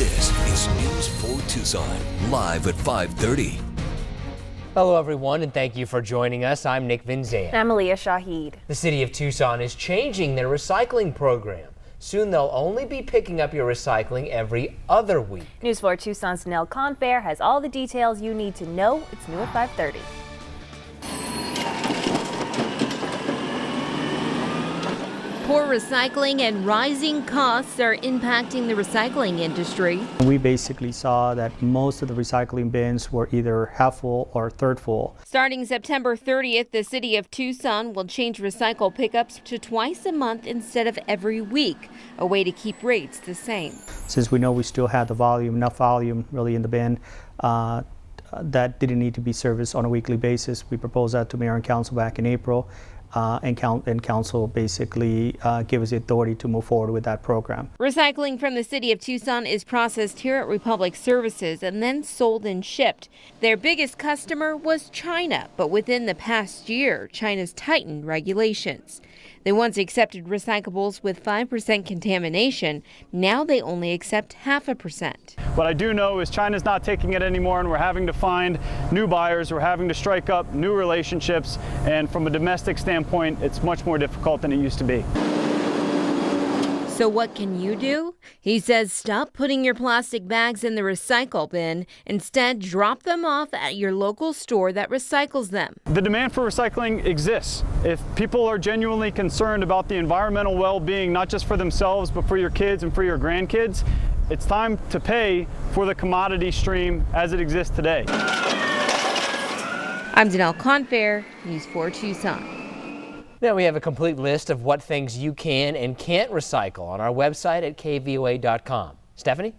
This is News 4 Tucson, live at 5:30. Hello everyone, and thank you for joining us. I'm Nick Vinzan. I'm Aaliyah Shahid. The city of Tucson is changing their recycling program. Soon they'll only be picking up your recycling every other week. News 4 Tucson's Nell Confair has all the details you need to know. It's new at 5:30. Poor recycling and rising costs are impacting the recycling industry. We basically saw that most of the recycling bins were either half full or third full. Starting September 30th, the city of Tucson will change recycle pickups to twice a month instead of every week, a way to keep rates the same. Since we know we still had enough volume really in the bin, that didn't need to be serviced on a weekly basis. We proposed that to Mayor and Council back in April. And Council basically gave us the authority to move forward with that program. Recycling from the city of Tucson is processed here at Republic Services and then sold and shipped. Their biggest customer was China, but within the past year, China's tightened regulations. They once accepted recyclables with 5% contamination. Now they only accept 0.5%. What I do know is China's not taking it anymore, and we're having to find new buyers. We're having to strike up new relationships, and from a domestic standpoint, it's much more difficult than it used to be. So what can you do? He says stop putting your plastic bags in the recycle bin. Instead, drop them off at your local store that recycles them. The demand for recycling exists. If people are genuinely concerned about the environmental well-being, not just for themselves, but for your kids and for your grandkids, it's time to pay for the commodity stream as it exists today. I'm Nell Confair, News 4 Tucson. Now we have a complete list of what things you can and can't recycle on our website at KVOA.com. Stephanie?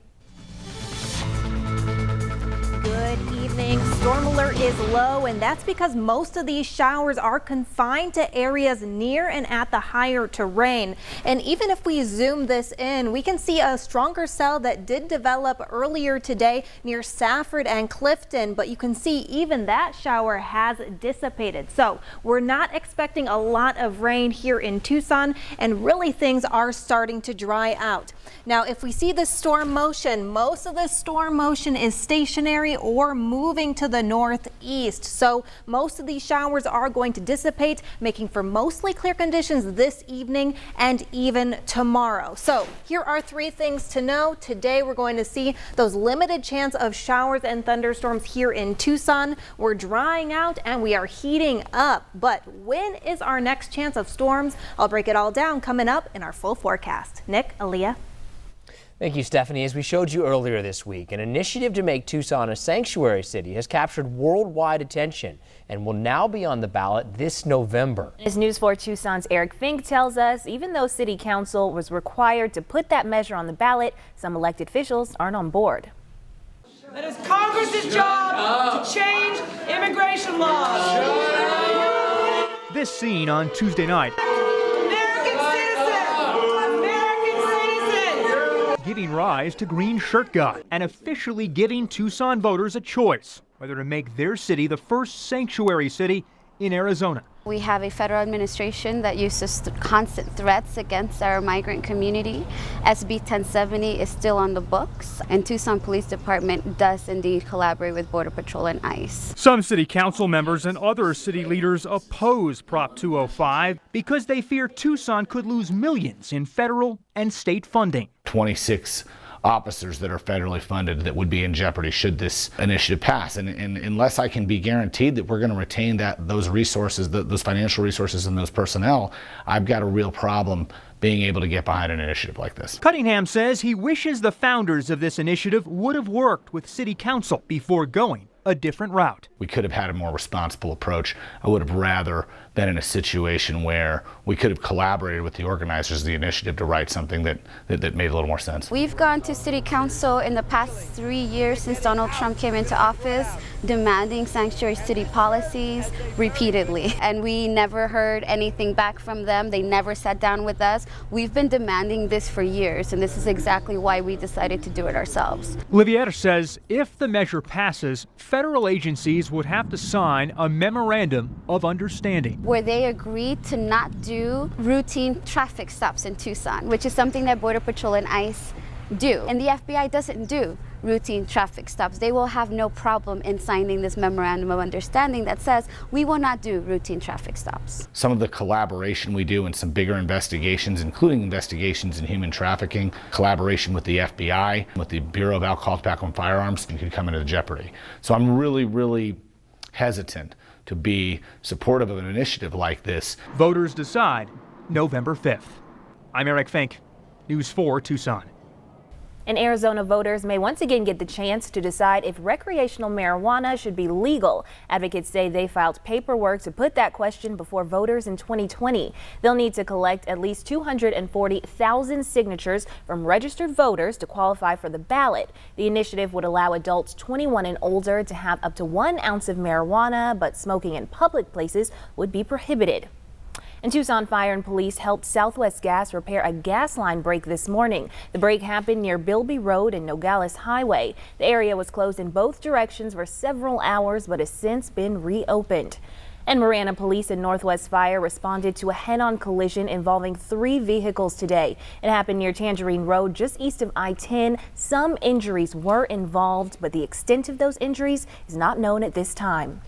Good evening. Storm alert is low, and that's because most of these showers are confined to areas near and at the higher terrain. And even if we zoom this in, we can see a stronger cell that did develop earlier today near Safford and Clifton, but you can see even that shower has dissipated. So we're not expecting a lot of rain here in Tucson, and really things are starting to dry out. Now, if we see the storm motion, most of the storm motion is stationary or moving to the northeast. So most of these showers are going to dissipate, making for mostly clear conditions this evening and even tomorrow. So here are three things to know. Today we're going to see those limited chance of showers and thunderstorms here in Tucson. We're drying out and we are heating up. But when is our next chance of storms? I'll break it all down coming up in our full forecast. Nick, Aaliyah. Thank you, Stephanie. As we showed you earlier this week, an initiative to make Tucson a sanctuary city has captured worldwide attention and will now be on the ballot this November. As News 4 Tucson's Eric Fink tells us, even though City Council was required to put that measure on the ballot, some elected officials aren't on board. It is Congress's job to change immigration laws. This scene on Tuesday night. Giving rise to Green Shirt God and officially giving Tucson voters a choice whether to make their city the first sanctuary city in Arizona. We have a federal administration that uses constant threats against our migrant community. SB 1070 is still on the books, and Tucson Police Department does indeed collaborate with Border Patrol and ICE. Some city council members and other city leaders oppose Prop 205 because they fear Tucson could lose millions in federal and state funding. 26 officers that are federally funded that would be in jeopardy should this initiative pass. And unless I can be guaranteed that we're going to retain those resources, those financial resources and those personnel, I've got a real problem being able to get behind an initiative like this. Cunningham says he wishes the founders of this initiative would have worked with City Council before going a different route. We could have had a more responsible approach. I would have rather been in a situation where we could have collaborated with the organizers of the initiative to write something that made a little more sense. We've gone to City Council in the past 3 years since Donald Trump came into office, demanding sanctuary city policies repeatedly, and we never heard anything back from them. They never sat down with us. We've been demanding this for years, and this is exactly why we decided to do it ourselves. Olivier says if the measure passes, federal agencies would have to sign a memorandum of understanding where they agreed to not do routine traffic stops in Tucson, which is something that Border Patrol and ICE do. And the FBI doesn't do routine traffic stops. They will have no problem in signing this memorandum of understanding that says we will not do routine traffic stops. Some of the collaboration we do in some bigger investigations, including investigations in human trafficking, collaboration with the FBI, with the Bureau of Alcohol, Tobacco, and Firearms, could come into jeopardy. So I'm really hesitant to be supportive of an initiative like this. Voters decide November 5th. I'm Eric Fink, News 4 Tucson. And Arizona voters may once again get the chance to decide if recreational marijuana should be legal. Advocates say they filed paperwork to put that question before voters in 2020. They'll need to collect at least 240,000 signatures from registered voters to qualify for the ballot. The initiative would allow adults 21 and older to have up to 1 ounce of marijuana, but smoking in public places would be prohibited. And Tucson Fire and Police helped Southwest Gas repair a gas line break this morning. The break happened near Bilby Road and Nogales Highway. The area was closed in both directions for several hours, but has since been reopened. And Marana Police and Northwest Fire responded to a head-on collision involving 3 vehicles today. It happened near Tangerine Road, just east of I-10. Some injuries were involved, but the extent of those injuries is not known at this time.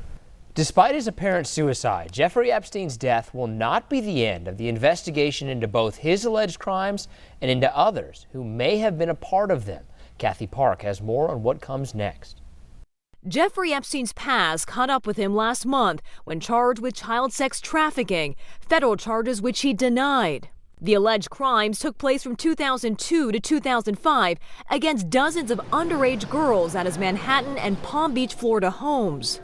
Despite his apparent suicide, Jeffrey Epstein's death will not be the end of the investigation into both his alleged crimes and into others who may have been a part of them. Kathy Park has more on what comes next. Jeffrey Epstein's past caught up with him last month when charged with child sex trafficking, federal charges which he denied. The alleged crimes took place from 2002 to 2005 against dozens of underage girls at his Manhattan and Palm Beach, Florida homes.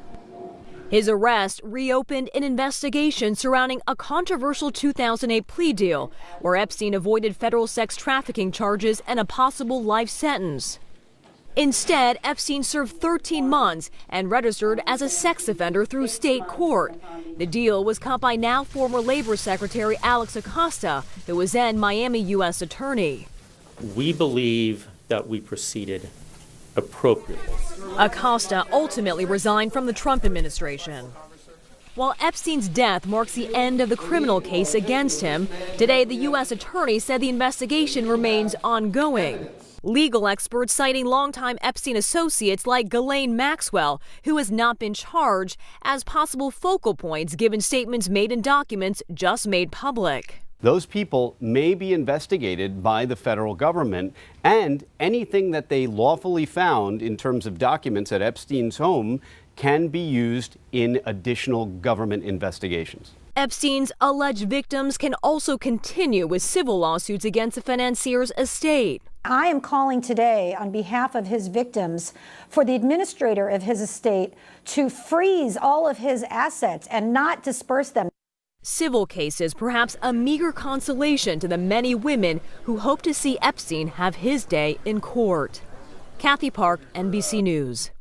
His arrest reopened an investigation surrounding a controversial 2008 plea deal where Epstein avoided federal sex trafficking charges and a possible life sentence. Instead, Epstein served 13 months and registered as a sex offender through state court. The deal was cut by now former Labor Secretary Alex Acosta, who was then Miami U.S. Attorney. We believe that we proceeded appropriately. Acosta ultimately resigned from the Trump administration. While Epstein's death marks the end of the criminal case against him, today the U.S. Attorney said the investigation remains ongoing. Legal experts citing longtime Epstein associates like Ghislaine Maxwell, who has not been charged, as possible focal points given statements made in documents just made public. Those people may be investigated by the federal government, and anything that they lawfully found in terms of documents at Epstein's home can be used in additional government investigations. Epstein's alleged victims can also continue with civil lawsuits against the financier's estate. I am calling today on behalf of his victims for the administrator of his estate to freeze all of his assets and not disperse them. Civil cases, perhaps a meager consolation to the many women who hope to see Epstein have his day in court. Kathy Park, NBC News.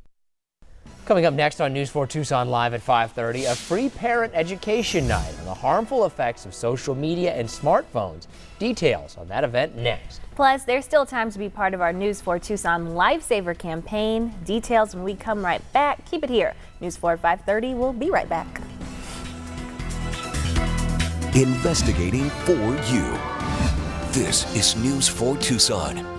Coming up next on News 4 Tucson Live at 5:30, a free parent education night on the harmful effects of social media and smartphones. Details on that event next. Plus, there's still time to be part of our News 4 Tucson Lifesaver campaign. Details when we come right back. Keep it here. News 4 at 5:30. We'll be right back. Investigating for you. This is News 4 Tucson.